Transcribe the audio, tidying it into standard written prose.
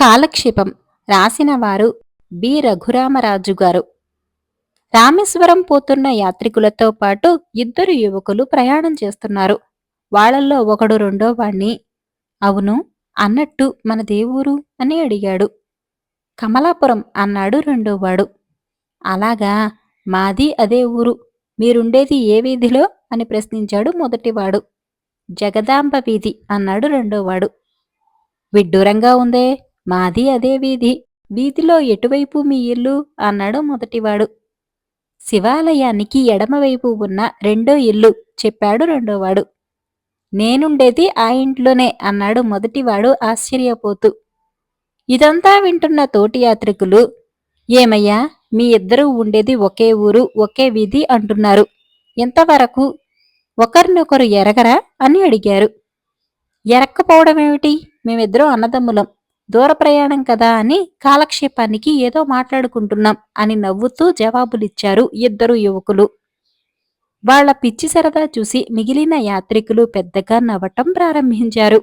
కాలక్షేపం రాసిన వారు బి రఘురామరాజు గారు. రామేశ్వరం పోతున్న యాత్రికులతో పాటు ఇద్దరు యువకులు ప్రయాణం చేస్తున్నారు. వాళ్ళల్లో ఒకడు రెండో వాణ్ణి, అవును అన్నట్టు మన దేవురు అని అడిగాడు. కమలాపురం అన్నాడు రెండోవాడు. అలాగా, మాది అదే ఊరు. మీరుండేది ఏ వీధిలో అని ప్రశ్నించాడు మొదటివాడు. జగదాంబ వీధి అన్నాడు రెండోవాడు. విడ్డూరంగా ఉందే, మాది అదే వీధి. వీధిలో ఎటువైపు మీ ఇల్లు అన్నాడు మొదటివాడు. శివాలయానికి ఎడమవైపు ఉన్న రెండో ఇల్లు చెప్పాడు రెండోవాడు. నేనుండేది ఆ ఇంట్లోనే అన్నాడు మొదటివాడు ఆశ్చర్యపోతూ. ఇదంతా వింటున్న తోటి యాత్రికులు, ఏమయ్యా, మీ ఇద్దరూ ఉండేది ఒకే ఊరు ఒకే వీధి అంటున్నారు, ఎంతవరకు ఒకరినొకరు ఎరగరా అని అడిగారు. ఎరక్కపోవడమేమిటి, మేమిద్దరం అన్నదమ్ములం, దూర ప్రయాణం కదా అని కాలక్షేపానికి ఏదో మాట్లాడుకుంటున్నాం అని నవ్వుతూ జవాబులిచ్చారు ఇద్దరు యువకులు. వాళ్ళ పిచ్చి సరదా చూసి మిగిలిన యాత్రికులు పెద్దగా నవ్వటం ప్రారంభించారు.